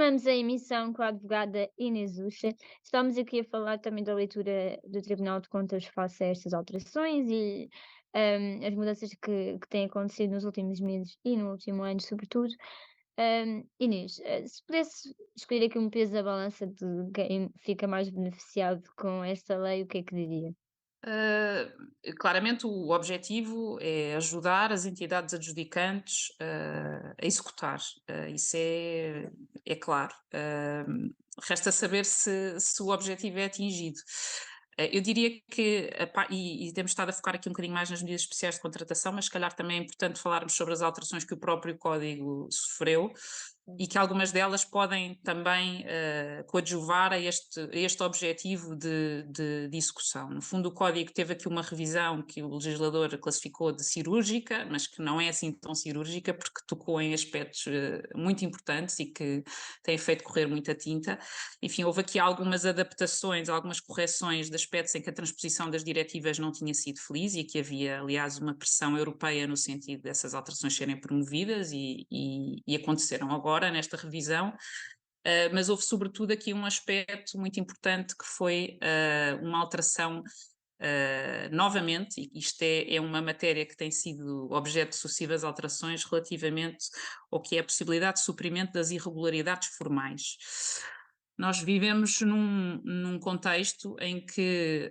Retomamos a emissão com a advogada Inês Ucha. Estamos aqui a falar também da leitura do Tribunal de Contas face a estas alterações e as mudanças que têm acontecido nos últimos meses e no último ano, sobretudo. Inês, se pudesse escolher aqui um peso da balança de quem fica mais beneficiado com esta lei, o que é que diria? Ah, Claramente o objetivo é ajudar as entidades adjudicantes, a executar, isso é claro. Resta saber se o objetivo é atingido. Eu diria que, e temos estado a focar aqui um bocadinho mais nas medidas especiais de contratação, mas se calhar também é importante falarmos sobre as alterações que o próprio código sofreu e que algumas delas podem também coadjuvar a este objetivo de execução. No fundo, o código teve aqui uma revisão que o legislador classificou de cirúrgica, mas que não é assim tão cirúrgica, porque tocou em aspectos muito importantes e que têm feito correr muita tinta. Enfim, houve aqui algumas adaptações, algumas correções de aspectos em que a transposição das diretivas não tinha sido feliz e que havia, aliás, uma pressão europeia no sentido dessas alterações serem promovidas e aconteceram agora nesta revisão. Mas houve sobretudo aqui um aspecto muito importante que foi uma alteração. Novamente, e isto é uma matéria que tem sido objeto de sucessivas alterações relativamente ao que é a possibilidade de suprimento das irregularidades formais. Nós vivemos num contexto em que,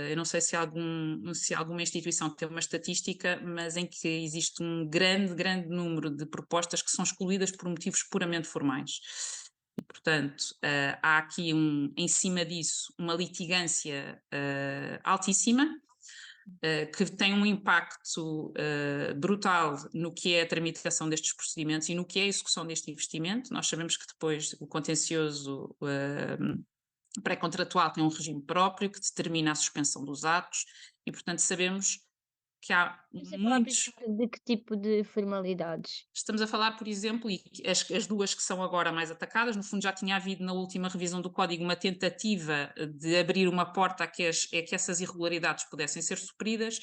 eu não sei se alguma instituição tem uma estatística, mas em que existe um grande, grande número de propostas que são excluídas por motivos puramente formais. E, portanto, há aqui em cima disso uma litigância altíssima, que tem um impacto brutal no que é a tramitação destes procedimentos e no que é a execução deste investimento. Nós sabemos que depois o contencioso pré-contratual tem um regime próprio que determina a suspensão dos atos e, portanto, sabemos que há Estamos a falar, por muitos. exemplo, de que tipo de formalidades? Estamos a falar, por exemplo, e as duas que são agora mais atacadas, no fundo já tinha havido na última revisão do código uma tentativa de abrir uma porta a que essas irregularidades pudessem ser supridas,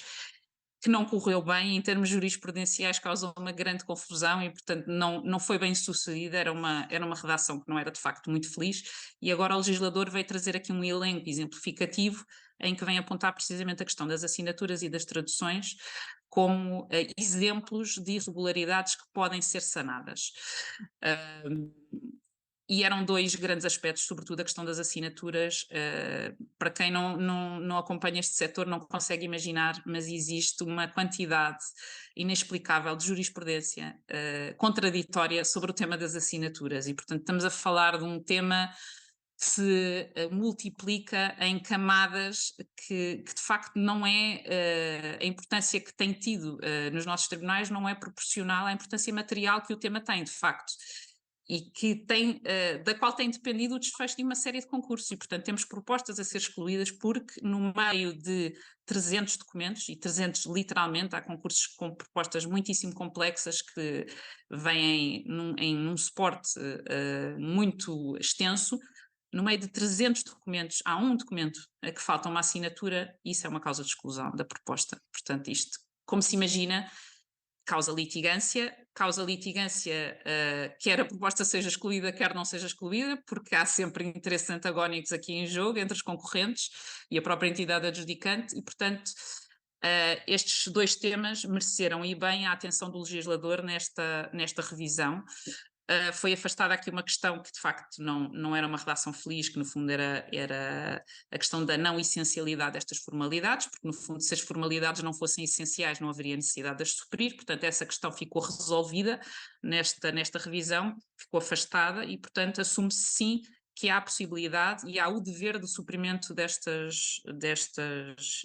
que não correu bem, em termos jurisprudenciais causou uma grande confusão e, portanto, não foi bem sucedida, era uma redação que não era de facto muito feliz, e agora o legislador veio trazer aqui um elenco exemplificativo em que vem apontar precisamente a questão das assinaturas e das traduções como exemplos de irregularidades que podem ser sanadas. E eram dois grandes aspectos, sobretudo a questão das assinaturas. Para quem não acompanha este setor, não consegue imaginar, mas existe uma quantidade inexplicável de jurisprudência contraditória sobre o tema das assinaturas. E, portanto, estamos a falar de um tema que se multiplica em camadas que de facto não é a importância que tem tido nos nossos tribunais não é proporcional à importância material que o tema tem, de facto, e que tem, da qual tem dependido o desfecho de uma série de concursos, e portanto temos propostas a ser excluídas porque no meio de 300 documentos, e 300 literalmente, há concursos com propostas muitíssimo complexas que vêm num suporte muito extenso. No meio de 300 documentos, há um documento a que falta uma assinatura, e isso é uma causa de exclusão da proposta. Portanto, isto, como se imagina, causa litigância, quer a proposta seja excluída, quer não seja excluída, porque há sempre interesses antagónicos aqui em jogo entre os concorrentes e a própria entidade adjudicante, e, portanto, estes dois temas mereceram e bem a atenção do legislador nesta revisão. Foi afastada aqui uma questão que de facto não era uma redação feliz, que no fundo era a questão da não essencialidade destas formalidades, porque no fundo se as formalidades não fossem essenciais não haveria necessidade de as suprir, portanto essa questão ficou resolvida nesta revisão, ficou afastada e portanto assume-se sim que há a possibilidade e há o dever de suprimento destas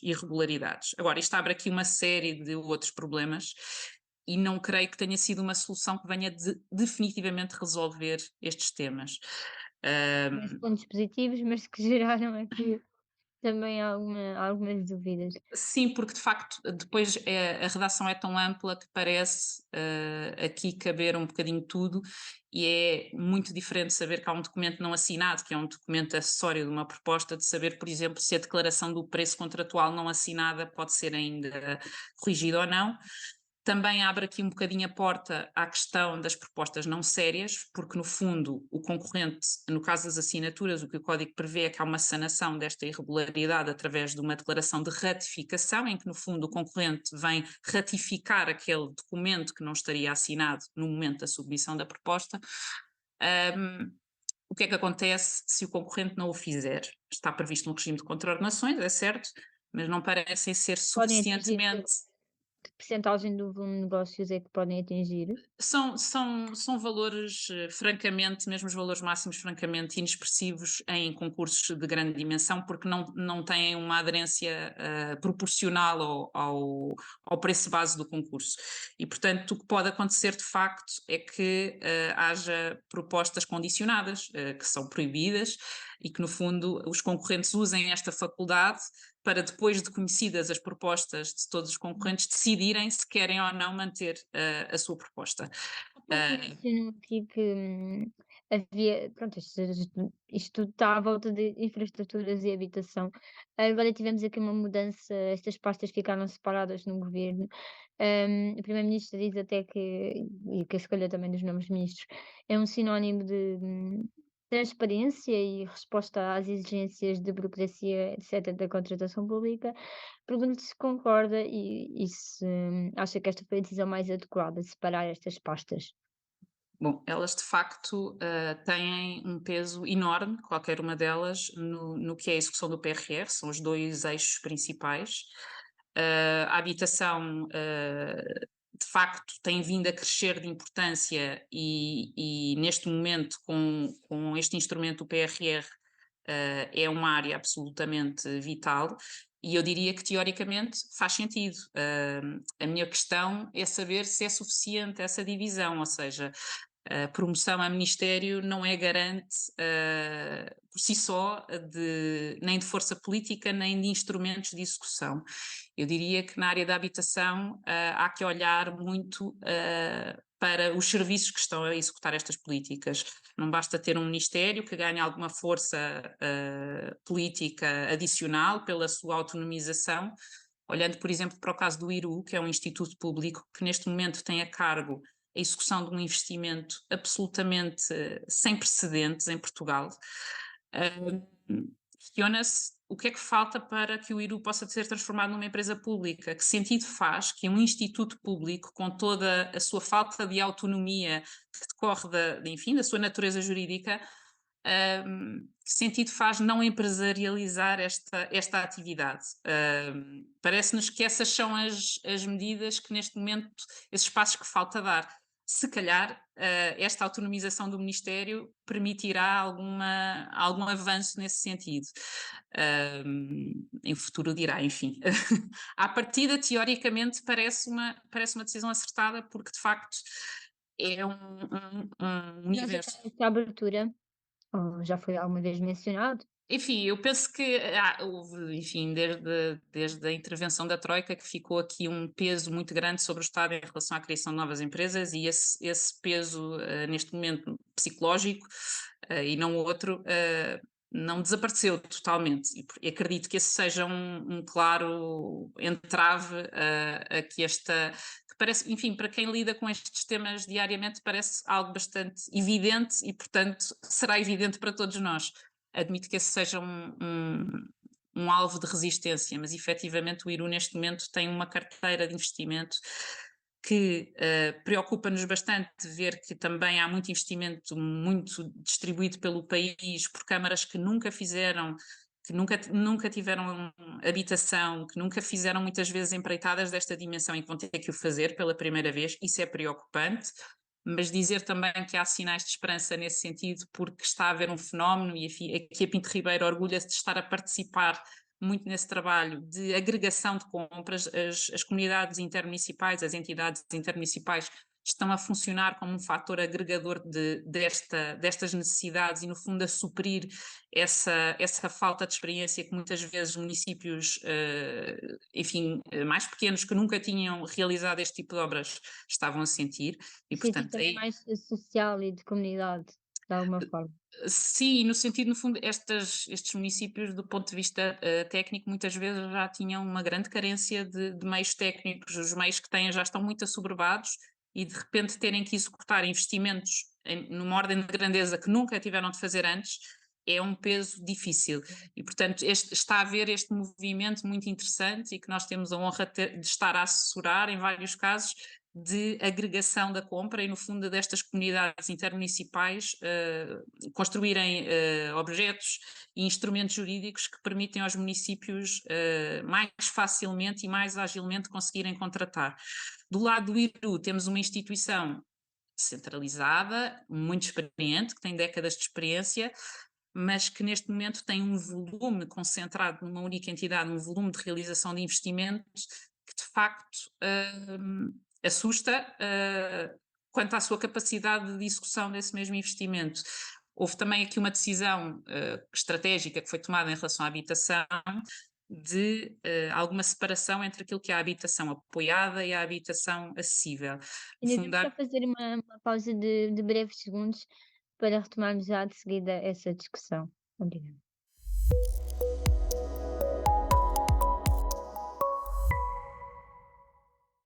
irregularidades. Agora, isto abre aqui uma série de outros problemas e não creio que tenha sido uma solução que venha definitivamente resolver estes temas. Tens Um, pontos positivos, mas que geraram aqui também algumas dúvidas. sim, porque de facto depois a redação é tão ampla que parece aqui caber um bocadinho tudo e é muito diferente saber que há um documento não assinado, que é um documento acessório de uma proposta, de saber, por exemplo, se a declaração do preço contratual não assinada pode ser ainda corrigida ou não. Também abre aqui um bocadinho a porta à questão das propostas não sérias, porque no fundo o concorrente, no caso das assinaturas, o que o código prevê é que há uma sanação desta irregularidade através de uma declaração de ratificação, em que no fundo o concorrente vem ratificar aquele documento que não estaria assinado no momento da submissão da proposta. O que é que acontece se o concorrente não o fizer? Está previsto um regime de contraordenações, é certo, mas não parecem ser Podem atingir suficientemente. que percentagem do volume de negócios é que podem atingir? São valores, francamente, mesmo os valores máximos, francamente inexpressivos em concursos de grande dimensão, porque não têm uma aderência proporcional ao preço base do concurso. E, portanto, o que pode acontecer de facto é que haja propostas condicionadas, que são proibidas, e que, no fundo, os concorrentes usem esta faculdade para, depois de conhecidas as propostas de todos os concorrentes, decidirem se querem ou não manter a sua proposta. Há pouco Uh, mencionou aqui que, havia pronto, isto tudo está à volta de infraestruturas e habitação. Agora tivemos aqui uma mudança, estas pastas ficaram separadas no governo. O primeiro-ministro diz até que a escolha também dos novos ministros é um sinónimo de, transparência e resposta às exigências de burocracia, etcétera, da contratação pública. Pergunto se concorda e se acha que esta foi a decisão mais adequada, separar estas pastas. Bom, elas de facto têm um peso enorme, qualquer uma delas, no que é a execução do PRR, são os dois eixos principais. A habitação, de facto, tem vindo a crescer de importância e neste momento, com este instrumento, o PRR, é uma área absolutamente vital. E eu diria que teoricamente faz sentido. A minha questão é saber se é suficiente essa divisão, ou seja, a promoção a ministério não é garante por si só nem de força política nem de instrumentos de execução. Eu diria que na área da habitação há que olhar muito para os serviços que estão a executar estas políticas. Não basta ter um ministério que ganhe alguma força política adicional pela sua autonomização. Olhando, por exemplo, para o caso do IRU, que é um instituto público que neste momento tem a cargo a execução de um investimento absolutamente sem precedentes em Portugal. Questiona-se o que é que falta para que o IRU possa ser transformado numa empresa pública? Que sentido faz que um instituto público, com toda a sua falta de autonomia que decorre enfim, da sua natureza jurídica, que sentido faz não empresarializar esta atividade? Parece-nos que essas são as medidas que neste momento, esses passos que falta dar. Se calhar esta autonomização do Ministério permitirá algum avanço nesse sentido. Em futuro dirá, enfim. À partida, teoricamente, parece uma decisão acertada, porque de facto é um Mas acha que universo. há essa abertura, ou já foi alguma vez mencionado? Enfim, eu penso que houve, enfim, desde a intervenção da Troika, que ficou aqui um peso muito grande sobre o Estado em relação à criação de novas empresas, e esse peso, neste momento psicológico, e não outro, não desapareceu totalmente. E acredito que esse seja um claro entrave a que que parece, enfim, para quem lida com estes temas diariamente, parece algo bastante evidente e, portanto, será evidente para todos nós. Admito que esse seja um alvo de resistência, mas efetivamente o IRU neste momento tem uma carteira de investimento que preocupa-nos bastante ver que também há muito investimento muito distribuído pelo país por câmaras que nunca fizeram, que nunca tiveram habitação, que nunca fizeram muitas vezes empreitadas desta dimensão e que vão ter que o fazer pela primeira vez. Isso é preocupante, mas dizer também que há sinais de esperança nesse sentido, porque está a haver um fenómeno, e aqui a Pinto Ribeiro orgulha-se de estar a participar muito nesse trabalho de agregação de compras. As comunidades intermunicipais, as entidades intermunicipais estão a funcionar como um fator agregador destas necessidades e, no fundo, a suprir essa falta de experiência que muitas vezes municípios, enfim, mais pequenos, que nunca tinham realizado este tipo de obras, estavam a sentir. E, Sentido portanto, também mais social e de comunidade. de alguma forma. Sim, no sentido, no fundo, estes municípios, do ponto de vista técnico, muitas vezes já tinham uma grande carência de meios técnicos, os meios que têm já estão muito assoberbados e de repente terem que executar investimentos numa ordem de grandeza que nunca tiveram de fazer antes, é um peso difícil. E, portanto, está a haver este movimento muito interessante e que nós temos a honra de estar a assessorar em vários casos de agregação da compra e, no fundo, destas comunidades intermunicipais construírem objetos e instrumentos jurídicos que permitem aos municípios mais facilmente e mais agilmente conseguirem contratar. Do lado do IRU, temos uma instituição centralizada, muito experiente, que tem décadas de experiência, mas que neste momento tem um volume concentrado numa única entidade, um volume de realização de investimentos que de facto assusta quanto à sua capacidade de execução desse mesmo investimento. Houve também aqui uma decisão estratégica que foi tomada em relação à habitação, de alguma separação entre aquilo que é a habitação apoiada e a habitação acessível. No Ainda fundo, devemos só fazer uma pausa de breves segundos para retomarmos já de seguida essa discussão. Obrigada.